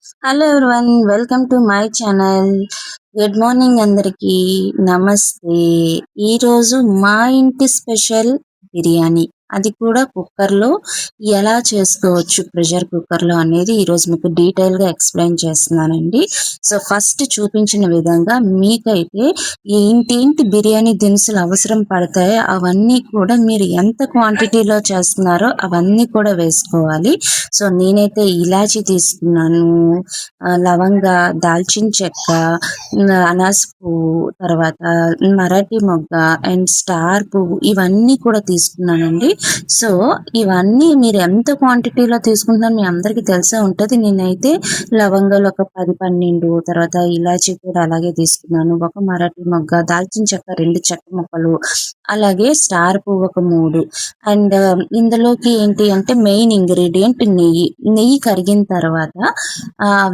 Hello everyone, welcome to my channel. Good morning అందరికీ, నమస్తే. ఈరోజు మా ఇంటి స్పెషల్ బిర్యానీ, అది కూడా కుక్కర్లో ఎలా చేసుకోవచ్చు, ప్రెషర్ కుక్కర్లో అనేది ఈరోజు మీకు డీటెయిల్గా ఎక్స్ప్లెయిన్ చేస్తున్నానండి. సో ఫస్ట్ చూపించిన విధంగా మీకైతే ఏంటి బిర్యానీ దినుసులు అవసరం పడతాయో అవన్నీ కూడా మీరు ఎంత క్వాంటిటీలో చేస్తున్నారో అవన్నీ కూడా వేసుకోవాలి. సో నేనైతే ఇలాచీ తీసుకున్నాను, లవంగ, దాల్చిన చెక్క, అనాస పువ్వు, తర్వాత మరాఠీ మొగ్గ అండ్ స్టార్ పువ్వు, ఇవన్నీ కూడా తీసుకున్నానండి. సో ఇవన్నీ మీరు ఎంత క్వాంటిటీలో తీసుకుంటున్నారో మీ అందరికీ తెలిసే ఉంటుంది. నేనైతే లవంగాలు ఒక 10-12, తర్వాత ఇలాచీ కూడా అలాగే తీసుకున్నాను, ఒక మరాఠీ మొగ్గ, దాల్చిన చెక్క 2 చెక్క ముక్కలు, అలాగే స్టార్ పువ్వు ఒక 3. అండ్ ఇందులోకి ఏంటి అంటే మెయిన్ ఇంగ్రీడియంట్ నెయ్యి కరిగిన తర్వాత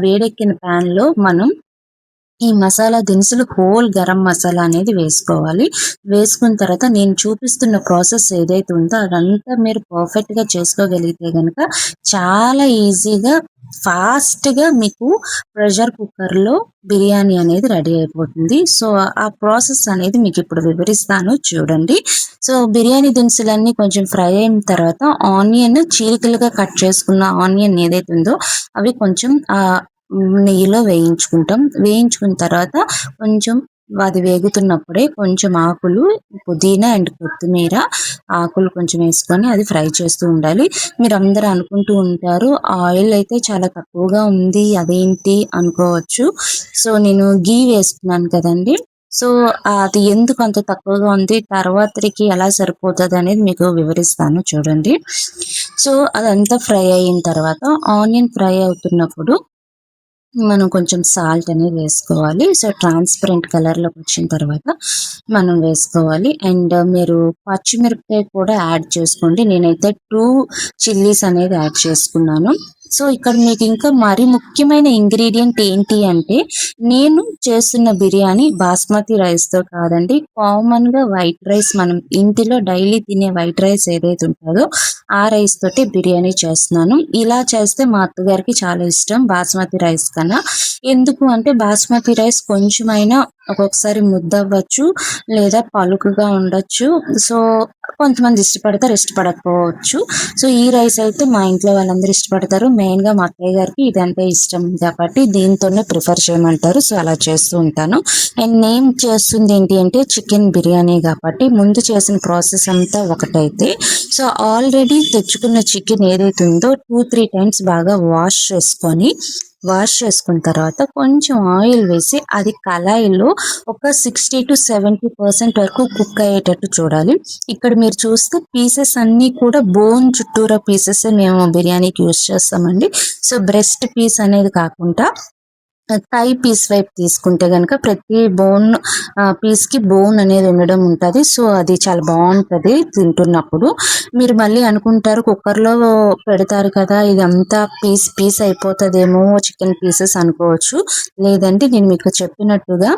వేడెక్కిన ప్యాన్ లో మనం ఈ మసాలా దినుసులు హోల్ గరం మసాలా అనేది వేసుకోవాలి. వేసుకున్న తర్వాత నేను చూపిస్తున్న ప్రాసెస్ ఏదైతే ఉందో అదంతా మీరు పర్ఫెక్ట్ గా చేసుకోగలిగితే గనక చాలా ఈజీగా ఫాస్ట్ గా మీకు ప్రెషర్ కుక్కర్ లో బిర్యానీ అనేది రెడీ అయిపోతుంది. సో ఆ ప్రాసెస్ అనేది మీకు ఇప్పుడు వివరిస్తాను, చూడండి. సో బిర్యానీ దినుసులన్నీ కొంచెం ఫ్రై అయిన తర్వాత ఆనియన్ చీలికలుగా కట్ చేసుకున్న ఆనియన్ ఏదైతే ఉందో అవి కొంచెం నెయ్యిలో వేయించుకుంటాం. వేయించుకున్న తర్వాత కొంచెం అది వేగుతున్నప్పుడే కొంచెం ఆకులు, పుదీనా అండ్ కొత్తిమీర ఆకులు కొంచెం వేసుకొని అది ఫ్రై చేస్తూ ఉండాలి. మీరు అందరూ అనుకుంటూ ఉంటారు ఆయిల్ అయితే చాలా తక్కువగా ఉంది, అదేంటి అనుకోవచ్చు. సో నేను గీ వేసుకున్నాను కదండి. సో అది ఎందుకు అంత తక్కువగా ఉంది, తర్వాతకి ఎలా సరిపోతుంది అనేది మీకు వివరిస్తాను, చూడండి. సో అదంతా ఫ్రై అయిన తర్వాత ఆనియన్ ఫ్రై అవుతున్నప్పుడు మనం కొంచెం సాల్ట్ అనేది వేసుకోవాలి. సో ట్రాన్స్పరెంట్ కలర్లోకి వచ్చిన తర్వాత మనం వేసుకోవాలి. అండ్ మీరు పచ్చిమిరపకాయ కూడా యాడ్ చేసుకోండి. నేనైతే 2 చిల్లీస్ అనేది యాడ్ చేసుకున్నాను. సో ఇక్కడ మీకు ఇంకా మరి ముఖ్యమైన ఇంగ్రీడియంట్ ఏంటి అంటే, నేను చేస్తున్న బిర్యానీ బాస్మతి రైస్తో కాదండి, కామన్గా వైట్ రైస్, మనం ఇంటిలో డైలీ తినే వైట్ రైస్ ఏదైతే ఉంటుందో ఆ రైస్ తోటి బిర్యానీ చేస్తున్నాను. ఇలా చేస్తే మా అత్తగారికి చాలా ఇష్టం బాస్మతి రైస్ కన్నా. ఎందుకు అంటే బాస్మతి రైస్ కొంచెమైనా ఒక్కొక్కసారి ముద్ద అవ్వచ్చు, లేదా పలుకుగా ఉండొచ్చు. సో కొంతమంది ఇష్టపడతారు, ఇష్టపడకపోవచ్చు. సో ఈ రైస్ అయితే మా ఇంట్లో వాళ్ళందరూ ఇష్టపడతారు. మెయిన్గా మా అత్తయ్య గారికి ఇదంటే ఇష్టం కాబట్టి దీంతోనే ప్రిఫర్ చేయమంటారు. సో అలా చేస్తూ ఉంటాను. అండ్ నేను చేస్తుంది ఏంటి అంటే చికెన్ బిర్యానీ కాబట్టి ముందు చేసిన ప్రాసెస్ అంతా ఒకటైతే, సో ఆల్రెడీ తెచ్చుకున్న చికెన్ ఏదైతే ఉందో 2-3 టైమ్స్ బాగా వాష్ చేసుకున్న తర్వాత కొంచెం ఆయిల్ వేసి అది కళాయిలో ఒక 60-70% వరకు కుక్ అయ్యేటట్టు చూడాలి. ఇక్కడ మీరు చూస్తే పీసెస్ అన్నీ కూడా బోన్ చుట్టూరా పీసెస్ మేము బిర్యానీకి యూజ్ చేస్తామండి. సో బ్రెస్ట్ పీస్ అనేది కాకుండా థై పీస్ వైపు తీసుకుంటే కనుక ప్రతి పీస్కి బోన్ అనేది ఉండడం ఉంటుంది. సో అది చాలా బాగుంటుంది తింటున్నప్పుడు. మీరు మళ్ళీ అనుకుంటారు కుక్కర్లో పెడతారు కదా, ఇదంతా పీస్ అయిపోతుందేమో చికెన్ పీసెస్ అనుకోవచ్చు. లేదంటే నేను మీకు చెప్పినట్టుగా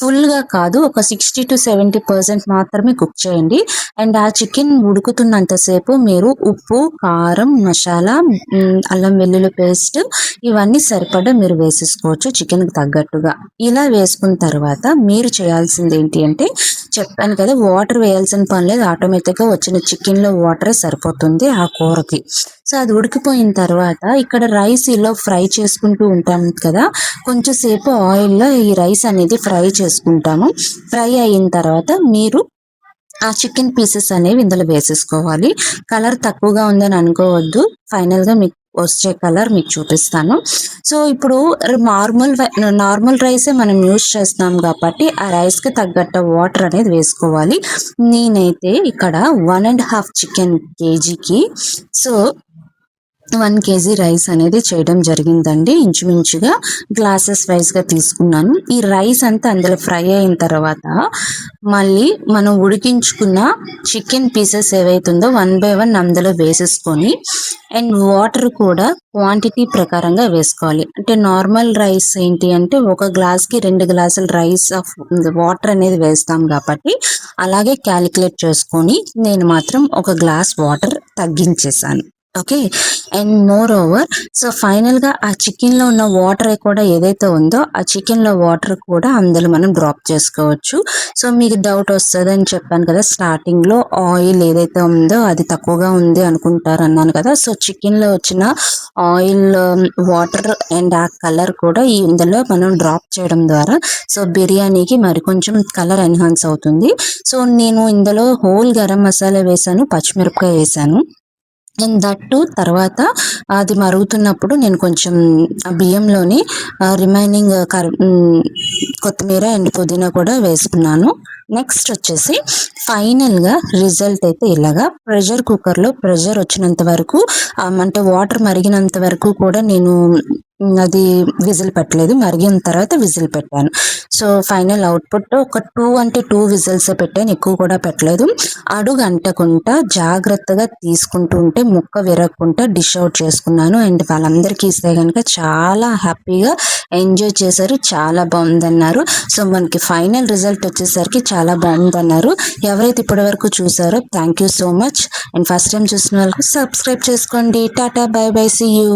ఫుల్గా కాదు, ఒక 60-70% మాత్రమే కుక్ చేయండి. అండ్ ఆ చికెన్ ఉడుకుతున్నంతసేపు మీరు ఉప్పు, కారం, మసాలా, అల్లం వెల్లుల్లి పేస్ట్ ఇవన్నీ సరిపడా మీరు వేసేసుకోవచ్చు చికెన్కి తగ్గట్టుగా. ఇలా వేసుకున్న తర్వాత మీరు చేయాల్సింది ఏంటి అంటే, చెప్పాను కదా వాటర్ వేయాల్సిన పని లేదు, ఆటోమేటిక్గా వచ్చిన చికెన్లో వాటరే సరిపోతుంది ఆ కూరకి. సో అది ఉడికిపోయిన తర్వాత ఇక్కడ రైస్ ఇలా ఫ్రై చేసుకుంటూ ఉంటాం కదా, కొంచెం సేపు ఆయిల్లో ఈ రైస్ అనేది ఫ్రై చేసుకుంటాము. ఫ్రై అయిన తర్వాత మీరు ఆ చికెన్ పీసెస్ అనేవి ఇందులో వేసేసుకోవాలి. కలర్ తక్కువగా ఉందని అనుకోవద్దు, ఫైనల్గా మీకు వచ్చే కలర్ మీకు చూపిస్తాను. సో ఇప్పుడు నార్మల్ రైసే మనం యూజ్ చేస్తాం కాబట్టి ఆ రైస్కి తగ్గట్టు వాటర్ అనేది వేసుకోవాలి. నేనైతే ఇక్కడ 1.5 చికెన్ కేజీకి సో 1 కేజీ రైస్ అనేది చేయడం జరిగిందండి. ఇంచుమించుగా గ్లాసెస్ వైజ్గా తీసుకున్నాను. ఈ రైస్ అంతా అందులో ఫ్రై అయిన తర్వాత మళ్ళీ మనం ఉడికించుకున్న చికెన్ పీసెస్ ఏవైతుందో 1 by 1 అందులో వేసేసుకొని, అండ్ వాటర్ కూడా క్వాంటిటీ ప్రకారంగా వేసుకోవాలి. అంటే నార్మల్ రైస్ ఏంటి అంటే 1 గ్లాస్కి 2 గ్లాసుల రైస్ ఆఫ్ వాటర్ అనేది వేస్తాం కాబట్టి అలాగే క్యాలిక్యులేట్ చేసుకొని నేను మాత్రం 1 గ్లాస్ వాటర్ తగ్గించేసాను. Okay. And moreover so ఫైనల్‌గా ఆ చికెన్‌లో ఉన్న వాటర్ కూడా ఏదైతే ఉందో, ఆ చికెన్‌లో వాటర్ కూడా అందులో మనం డ్రాప్ చేసుకోవచ్చు. సో మీకు డౌట్ వస్తదని చెప్పాను కదా! స్టార్టింగ్‌లో ఆయిల్ ఏదైతే ఉందో అది తక్కువగా ఉంది అనుకుంటారన్నాను కదా! సో చికెన్‌లో వచ్చిన ఆయిల్, వాటర్ అండ్ ఆ కలర్ కూడా ఇందులో మనం డ్రాప్ చేయడం ద్వారా సో బిర్యానీకి మరికొంచెం కలర్ ఎన్హాన్స్ అవుతుంది. సో నేను ఇందులో హోల్ గరం మసాలా వేశాను, పచ్చిమిరపకాయ వేశాను. అండ్ దట్ టూ తర్వాత అది మరుగుతున్నప్పుడు నేను కొంచెం ఆ బియ్యంలోని రిమైనింగ్ కొత్తిమీర అండ్ పుదీనా కూడా వేసుకున్నాను. నెక్స్ట్ వచ్చేసి ఫైనల్‌గా రిజల్ట్ అయితే ఇలాగా ప్రెషర్ కుక్కర్‌లో ప్రెషర్ వచ్చినంత వరకు అంటే వాటర్ మరిగినంత వరకు కూడా నేను అది విజిల్ పెట్టలేదు. మరిగిన తర్వాత విజిల్ పెట్టాను. సో ఫైనల్ అవుట్‌పుట్ ఒక 2 అంటే 2 విజిల్సే పెట్టాను. ఎక్కువ కూడా పెట్టలేదు. అడుగు అంటకుండా జాగ్రత్తగా తీసుకుంటూ ఉంటే ముక్క విరగకుండా డిష్ అవుట్ చేసుకున్నాను. అండ్ వాళ్ళందరికీ ఇస్తే గనుక చాలా హ్యాపీగా ఎంజాయ్ చేశారు. చాలా బావుందన్నారు. సో మనకి ఫైనల్ రిజల్ట్ వచ్చేసరికి చాలా బావుందన్నారు. ఎవరైతే ఇప్పటివరకు చూసారో thank you so much. And first time చూసిన వాళ్ళకి సబ్స్క్రైబ్ చేసుకోండి. Tata bye bye. See you.